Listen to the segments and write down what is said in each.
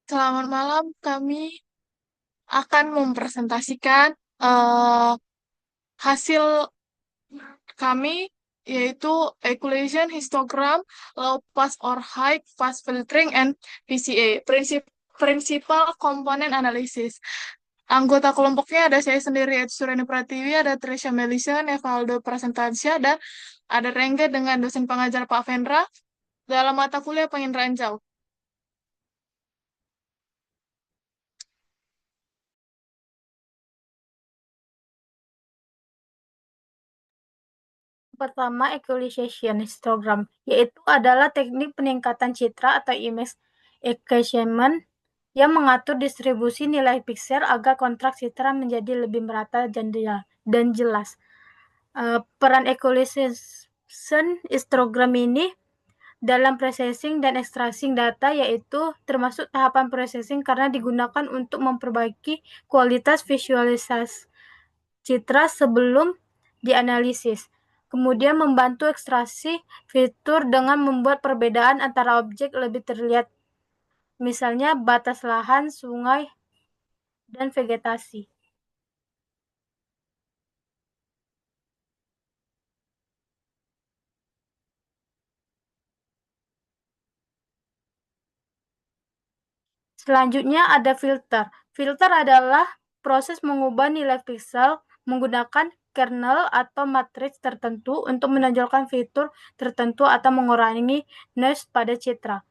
Selamat malam, kami akan mempresentasikan eh, hasil kami, yaitu equalization histogram, low pass or high pass filtering, and PCA, Principal Component Analysis. Anggota kelompoknya ada saya sendiri, Ed Sureni Pratiwi, ada Trisha Melisa, Nevaldo Prasentansia, dan ada Rengga dengan dosen pengajar Pak Vendra dalam mata kuliah penginderaan jauh. Pertama, equalization histogram, yaitu adalah teknik peningkatan citra atau image enhancement yang mengatur distribusi nilai piksel agar kontrak citra menjadi lebih merata dan jelas. Peran equalization histogram ini dalam processing dan extracting data, yaitu termasuk tahapan processing karena digunakan untuk memperbaiki kualitas visualisasi citra sebelum dianalisis. Kemudian membantu ekstraksi fitur dengan membuat perbedaan antara objek lebih terlihat, misalnya batas lahan, sungai, dan vegetasi. Selanjutnya ada filter. Filter adalah proses mengubah nilai piksel menggunakan kernel atau matriks tertentu untuk menonjolkan fitur tertentu atau mengurangi noise pada citra.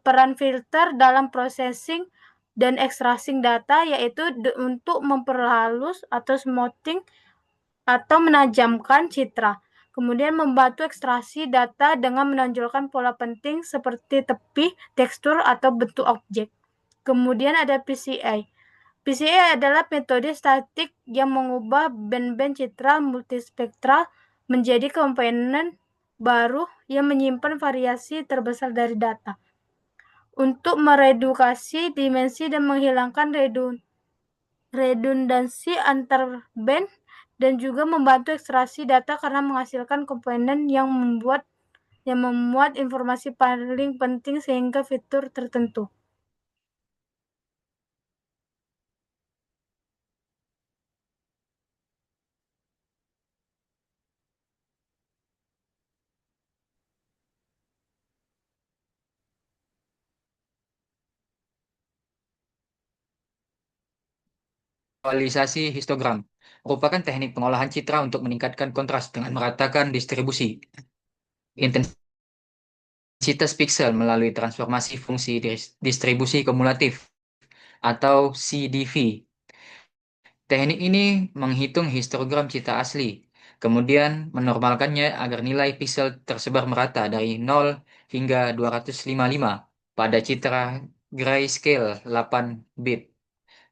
Peran filter dalam processing dan extracting data yaitu untuk memperhalus atau smoothing atau menajamkan citra. Kemudian membantu ekstraksi data dengan menonjolkan pola penting seperti tepi, tekstur, atau bentuk objek. Kemudian ada PCA. PCA adalah metode statik yang mengubah band-band citra multispektral menjadi komponen baru yang menyimpan variasi terbesar dari data untuk mereduksi dimensi dan menghilangkan redundansi antar band dan juga membantu ekstraksi data karena menghasilkan komponen yang memuat informasi paling penting sehingga fitur tertentu. Visualisasi histogram merupakan teknik pengolahan citra untuk meningkatkan kontras dengan meratakan distribusi intensitas piksel melalui transformasi fungsi distribusi kumulatif atau CDV. Teknik ini menghitung histogram citra asli, kemudian menormalkannya agar nilai piksel tersebar merata dari 0 hingga 255 pada citra grayscale 8 bit,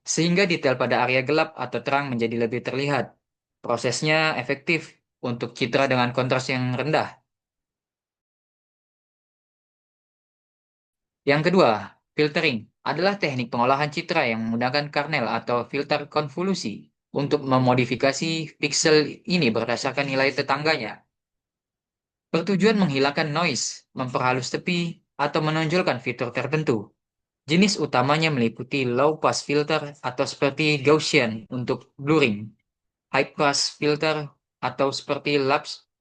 sehingga detail pada area gelap atau terang menjadi lebih terlihat. Prosesnya efektif untuk citra dengan kontras yang rendah. Yang kedua, filtering adalah teknik pengolahan citra yang menggunakan kernel atau filter konvolusi untuk memodifikasi piksel ini berdasarkan nilai tetangganya. Bertujuan menghilangkan noise, memperhalus tepi, atau menonjolkan fitur tertentu. Jenis utamanya meliputi low pass filter atau seperti Gaussian untuk blurring, high pass filter atau seperti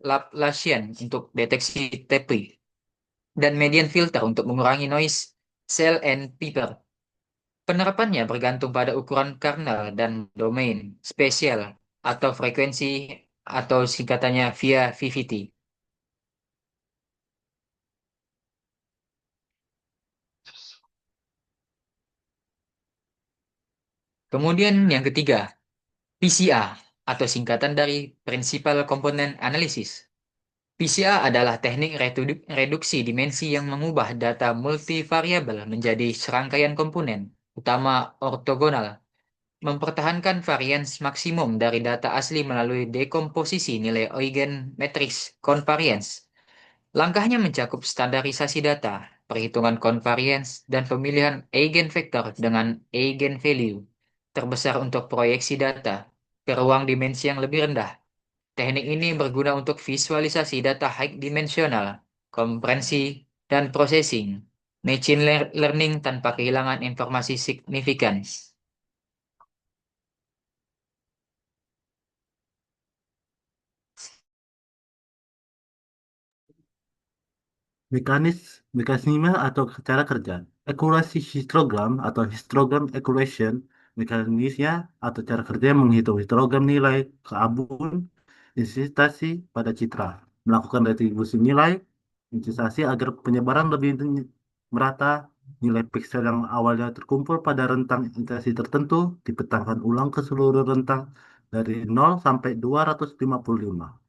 Laplacian untuk deteksi tepi, dan median filter untuk mengurangi noise, cell and piper. Penerapannya bergantung pada ukuran kernel dan domain spesial atau frekuensi atau singkatannya via VVT. Kemudian yang ketiga, PCA atau singkatan dari Principal Component Analysis. PCA adalah teknik reduksi dimensi yang mengubah data multivariabel menjadi serangkaian komponen, utama ortogonal, mempertahankan varians maksimum dari data asli melalui dekomposisi nilai eigenmatrix convariance. Langkahnya mencakup standarisasi data, perhitungan convariance, dan pemilihan eigenvektor dengan eigenvalue terbesar untuk proyeksi data ke ruang dimensi yang lebih rendah. Teknik ini berguna untuk visualisasi data high dimensional, komprensi, dan processing. learning tanpa kehilangan informasi signifikan. Mekanisme atau cara kerja. Akurasi histogram atau histogram accuracy mekanisme atau cara kerja yang menghitung histogram nilai keabun intensitasi pada citra, melakukan retribusi nilai intensitasi agar penyebaran lebih merata. Nilai piksel yang awalnya terkumpul pada rentang intensitasi tertentu dipetakan ulang ke seluruh rentang dari 0 sampai 255.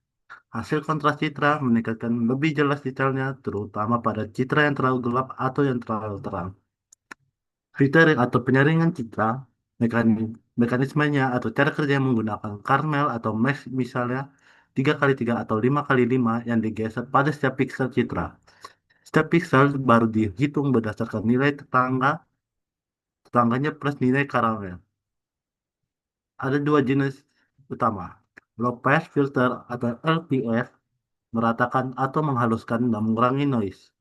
Hasil kontras citra meningkatkan lebih jelas detailnya, terutama pada citra yang terlalu gelap atau yang terlalu terang. Filtering atau penyaringan citra, mekanismenya atau cara kerja yang menggunakan Carmel atau mesh misalnya 3x3 atau 5x5 yang digeser pada setiap piksel citra. Setiap piksel baru dihitung berdasarkan nilai tetangganya plus nilai Carmel. Ada dua jenis utama, low pass filter atau LPF, meratakan atau menghaluskan dan mengurangi noise.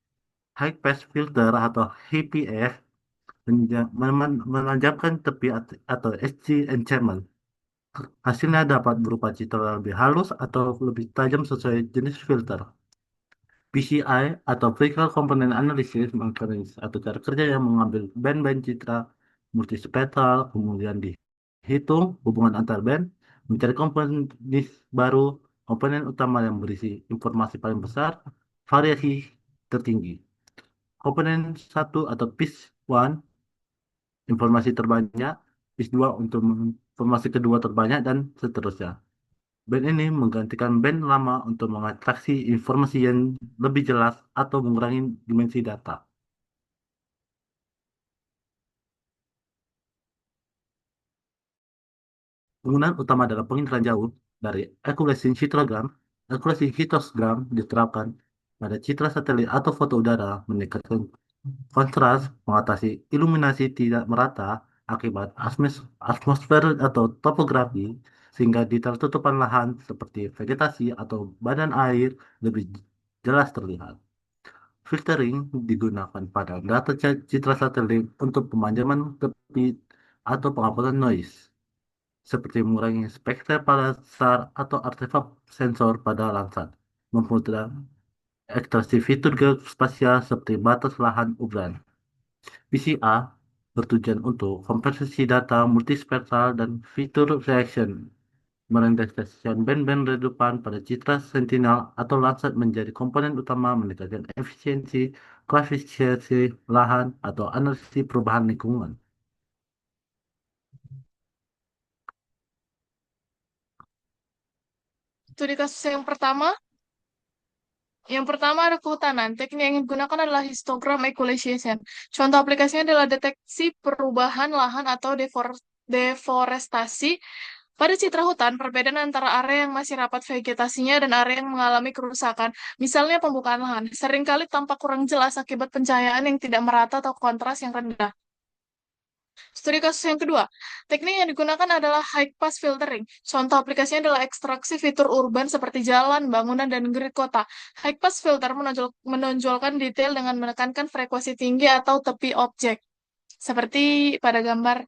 High pass filter atau HPF menajamkan tepi atau edge enchantment. Hasilnya dapat berupa citra lebih halus atau lebih tajam sesuai jenis filter. PCI atau Physical Component Analysis atau cara kerja yang mengambil band-band citra multispektral, kemudian dihitung hubungan antar band, mencari komponen baru, komponen utama yang berisi informasi paling besar, variasi tertinggi. Komponen 1 atau piece 1, informasi terbanyak, piece 2 untuk informasi kedua terbanyak, dan seterusnya. Band ini menggantikan band lama untuk mengekstraksi informasi yang lebih jelas atau mengurangi dimensi data. Penggunaan utama dalam penginderaan jauh dari akurasi histogram. Akurasi histogram diterapkan pada citra satelit atau foto udara, meningkatkan kontras, mengatasi iluminasi tidak merata akibat atmosfer atau topografi, sehingga detail tutupan lahan seperti vegetasi atau badan air lebih jelas terlihat. Filtering digunakan pada data citra satelit untuk pemanjaman tepi atau penghapusan noise, seperti mengurangi spektrum pulsar atau artefak sensor pada Landsat, mempermudah ekstraksi fitur geospasial seperti batas lahan uberan. PCA bertujuan untuk konversi data multispektral dan fitur reaction, merendahkan band-band redupan pada citra Sentinel atau Landsat menjadi komponen utama meningkatkan efisiensi, klasifikasi lahan, atau analisis perubahan lingkungan. Studi kasus yang pertama ada kehutanan. Teknik yang digunakan adalah histogram equalization. Contoh aplikasinya adalah deteksi perubahan lahan atau deforestasi. Pada citra hutan, perbedaan antara area yang masih rapat vegetasinya dan area yang mengalami kerusakan, misalnya pembukaan lahan, seringkali tampak kurang jelas akibat pencahayaan yang tidak merata atau kontras yang rendah. Studi kasus yang kedua, teknik yang digunakan adalah high pass filtering. Contoh aplikasinya adalah ekstraksi fitur urban seperti jalan, bangunan, dan grid kota. High pass filter menonjolkan detail dengan menekankan frekuensi tinggi atau tepi objek, seperti pada gambar.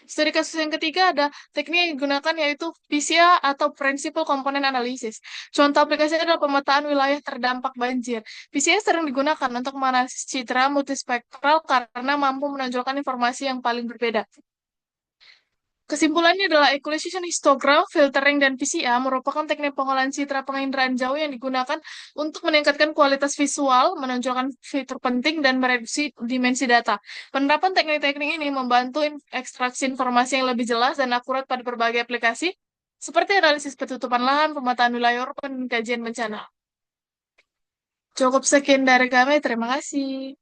Studi kasus yang ketiga ada teknik yang digunakan yaitu PCA atau Principal Component Analysis. Contoh aplikasinya adalah pemetaan wilayah terdampak banjir. PCA sering digunakan untuk menganalisis citra multispektral karena mampu menonjolkan informasi yang paling berbeda. Kesimpulannya adalah equalization histogram, filtering, dan PCA merupakan teknik pengolahan citra penginderaan jauh yang digunakan untuk meningkatkan kualitas visual, menonjolkan fitur penting, dan mereduksi dimensi data. Penerapan teknik-teknik ini membantu ekstraksi informasi yang lebih jelas dan akurat pada berbagai aplikasi, seperti analisis petutupan lahan, pemetaan wilayah urban, dan kajian bencana. Cukup sekian dari kami, terima kasih.